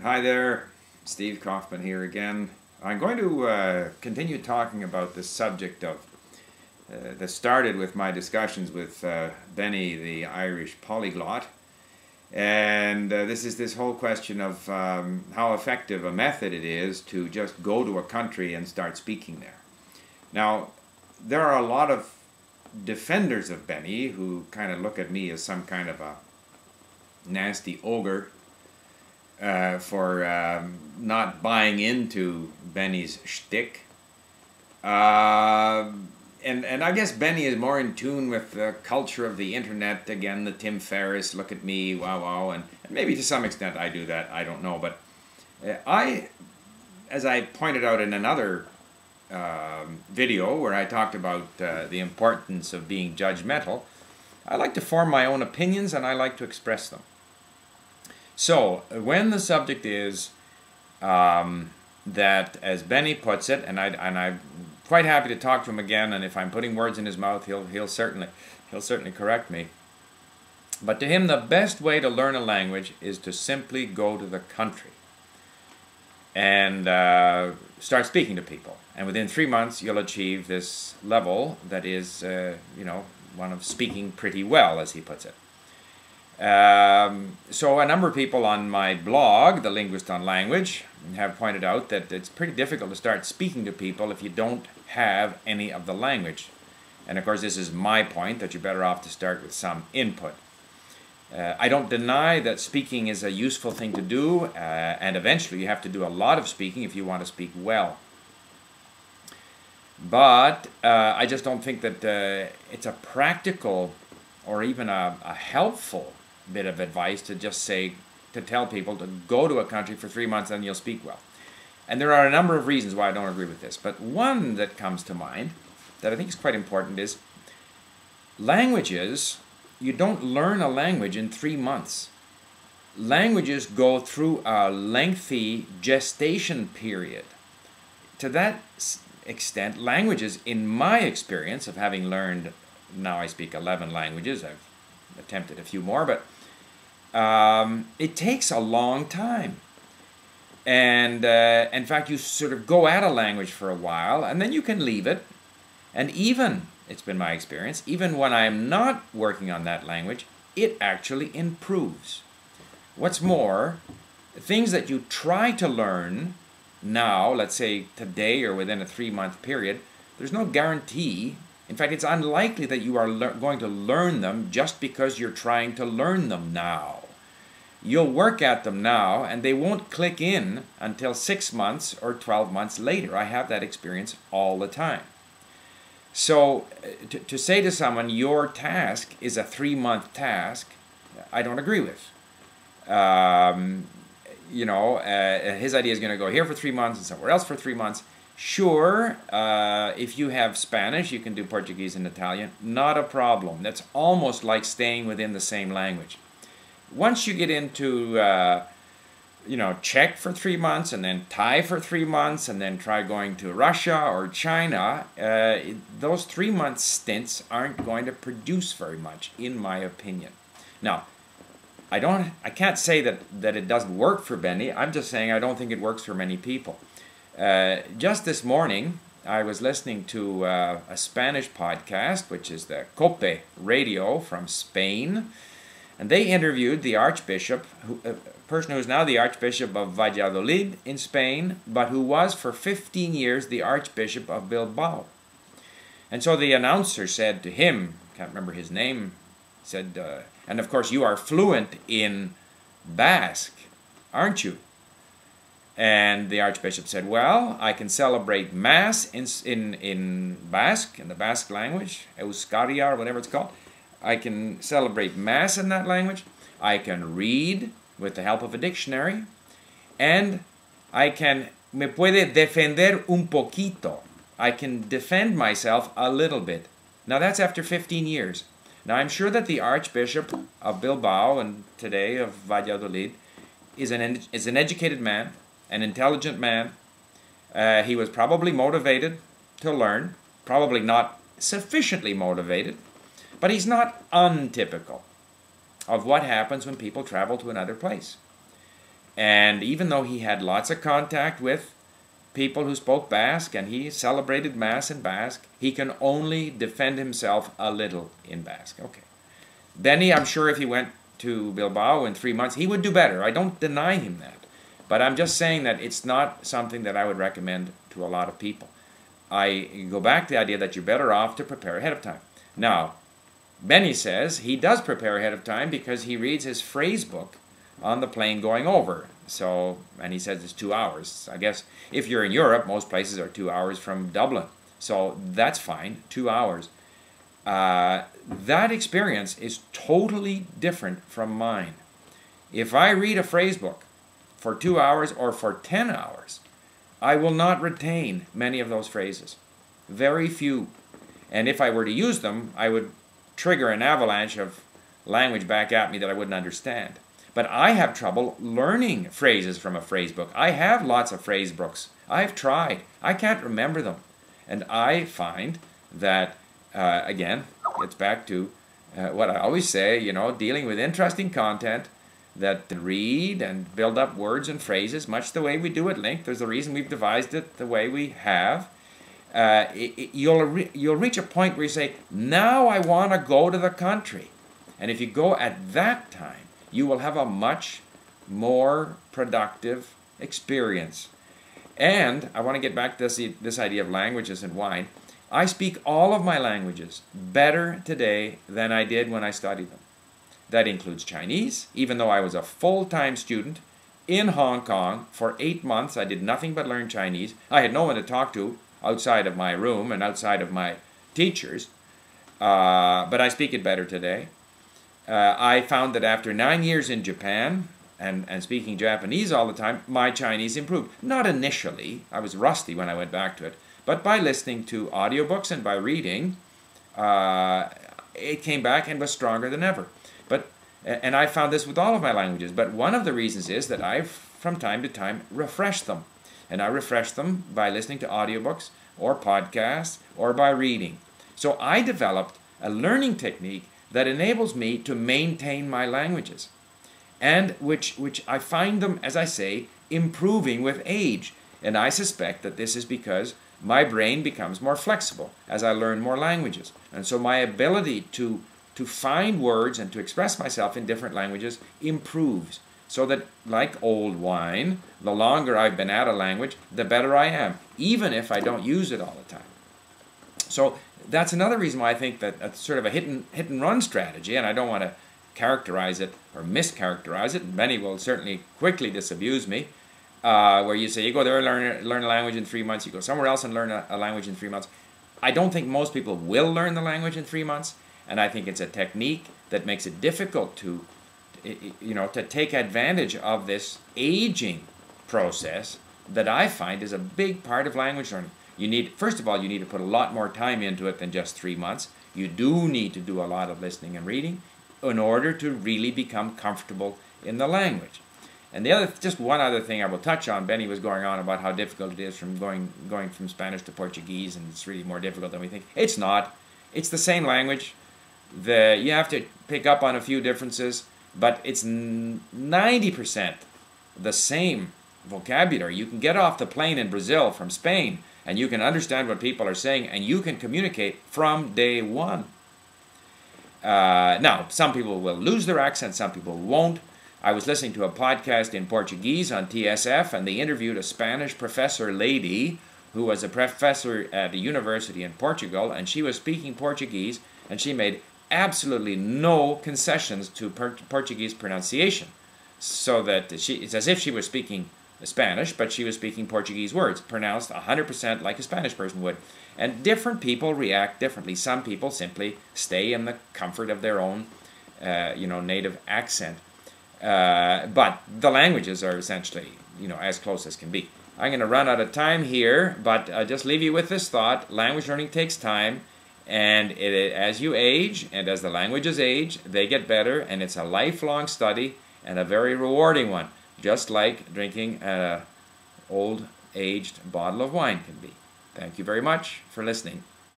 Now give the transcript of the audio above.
Hi there, Steve Kaufman here again. I'm going to continue talking about the subject of that started with my discussions with Benny, the Irish polyglot. And this is this whole question of how effective a method it is to just go to a country and start speaking there. Now, there are a lot of defenders of Benny who kind of look at me as some kind of a nasty ogre for not buying into Benny's shtick. And I guess Benny is more in tune with the culture of the internet. Again, the Tim Ferriss, look at me, wow, wow. And maybe to some extent I do that, I don't know. But as I pointed out in another video where I talked about the importance of being judgmental, I like to form my own opinions and I like to express them. So, when the subject is that, as Benny puts it, and I'm quite happy to talk to him again, and if I'm putting words in his mouth, he'll certainly correct me. But to him, the best way to learn a language is to simply go to the country and start speaking to people. And within 3 months, you'll achieve this level that is, one of speaking pretty well, as he puts it. So a number of people on my blog, The Linguist on Language, have pointed out that it's pretty difficult to start speaking to people if you don't have any of the language. And of course this is my point, that you're better off to start with some input. I don't deny that speaking is a useful thing to do, and eventually you have to do a lot of speaking if you want to speak well. But I just don't think that it's a practical or even a helpful bit of advice to just say, to tell people to go to a country for 3 months and you'll speak well. And there are a number of reasons why I don't agree with this. But one that comes to mind that I think is quite important is languages. You don't learn a language in 3 months. Languages go through a lengthy gestation period. To that extent, languages, in my experience of having learned, now I speak 11 languages, I've attempted a few more, but it takes a long time. And in fact, you sort of go at a language for a while, and then you can leave it. And even, it's been my experience, even when I'm not working on that language, it actually improves. What's more, things that you try to learn now, let's say today or within a 3-month period, there's no guarantee. In fact, it's unlikely that you are going to learn them just because you're trying to learn them now. You'll work at them now, and they won't click in until 6 months or 12 months later. I have that experience all the time. So, to say to someone, your task is a 3-month task, I don't agree with. His idea is going to go here for 3 months and somewhere else for 3 months. Sure, if you have Spanish, you can do Portuguese and Italian. Not a problem. That's almost like staying within the same language. Once you get into, Czech for 3 months, and then Thai for 3 months, and then try going to Russia or China, those 3-month stints aren't going to produce very much, in my opinion. Now, I can't say that it doesn't work for Benny. I'm just saying I don't think it works for many people. Just this morning, I was listening to a Spanish podcast, which is the Cope Radio from Spain, and they interviewed the Archbishop, a person who is now the Archbishop of Valladolid in Spain, but who was for 15 years the Archbishop of Bilbao. And so the announcer said to him, can't remember his name, said, and of course you are fluent in Basque, aren't you? And the Archbishop said, well, I can celebrate Mass in Basque, in the Basque language, Euskaria or whatever it's called. I can celebrate Mass in that language. I can read with the help of a dictionary. And me puede defender un poquito. I can defend myself a little bit. Now that's after 15 years. Now I'm sure that the Archbishop of Bilbao and today of Valladolid is an educated man, an intelligent man. He was probably motivated to learn, probably not sufficiently motivated, but he's not untypical of what happens when people travel to another place. And even though he had lots of contact with people who spoke Basque and he celebrated Mass in Basque, he can only defend himself a little in Basque. Okay. Then I'm sure if he went to Bilbao in 3 months, he would do better. I don't deny him that. But I'm just saying that it's not something that I would recommend to a lot of people. I go back to the idea that you're better off to prepare ahead of time. Now, Benny says he does prepare ahead of time because he reads his phrase book on the plane going over. So, and he says it's 2 hours. I guess if you're in Europe, most places are 2 hours from Dublin. So that's fine, 2 hours. That experience is totally different from mine. If I read a phrase book for 2 hours or for 10 hours, I will not retain many of those phrases. Very few. And if I were to use them, I would trigger an avalanche of language back at me that I wouldn't understand. But I have trouble learning phrases from a phrase book. I have lots of phrase books. I've tried. I can't remember them. And I find that, again, it's back to what I always say, you know, dealing with interesting content, that read and build up words and phrases, much the way we do at Link. There's a reason we've devised it the way we have. You'll reach a point where you say, now I want to go to the country. And if you go at that time, you will have a much more productive experience. And I want to get back to this idea of languages and wine. I speak all of my languages better today than I did when I studied them. That includes Chinese, even though I was a full-time student in Hong Kong for 8 months. I did nothing but learn Chinese. I had no one to talk to outside of my room and outside of my teachers, but I speak it better today. I found that after 9 years in Japan and speaking Japanese all the time, my Chinese improved. Not initially. I was rusty when I went back to it. But by listening to audiobooks and by reading, it came back and was stronger than ever. And I found this with all of my languages. But one of the reasons is that I, from time to time, refresh them. And I refresh them by listening to audiobooks or podcasts or by reading. So I developed a learning technique that enables me to maintain my languages, and which I find them, as I say, improving with age. And I suspect that this is because my brain becomes more flexible as I learn more languages. And so my ability to find words and to express myself in different languages improves. So that, like old wine, the longer I've been at a language, the better I am, even if I don't use it all the time. So that's another reason why I think that it's sort of a hit and run strategy, and I don't want to characterize it or mischaracterize it, and Benny will certainly quickly disabuse me, where you say you go there, learn a language in 3 months, you go somewhere else and learn a language in 3 months. I don't think most people will learn the language in 3 months, and I think it's a technique that makes it difficult to take advantage of this aging process that I find is a big part of language learning. First of all, you need to put a lot more time into it than just 3 months. You do need to do a lot of listening and reading in order to really become comfortable in the language. And just one other thing I will touch on. Benny was going on about how difficult it is from going from Spanish to Portuguese, and it's really more difficult than we think. It's not. It's the same language. You have to pick up on a few differences, but it's 90% the same vocabulary. You can get off the plane in Brazil from Spain, and you can understand what people are saying, and you can communicate from day one. Now, some people will lose their accent, some people won't. I was listening to a podcast in Portuguese on TSF, and they interviewed a Spanish professor lady who was a professor at a university in Portugal, and she was speaking Portuguese, and she made absolutely no concessions to Portuguese pronunciation, so that it's as if she was speaking Spanish, but she was speaking Portuguese words, pronounced 100% like a Spanish person would. And different people react differently. Some people simply stay in the comfort of their own, native accent. But the languages are essentially, as close as can be. I'm going to run out of time here, but I'll just leave you with this thought. Language learning takes time, and as you age, and as the languages age, they get better, and it's a lifelong study, and a very rewarding one, just like drinking an old, aged bottle of wine can be. Thank you very much for listening.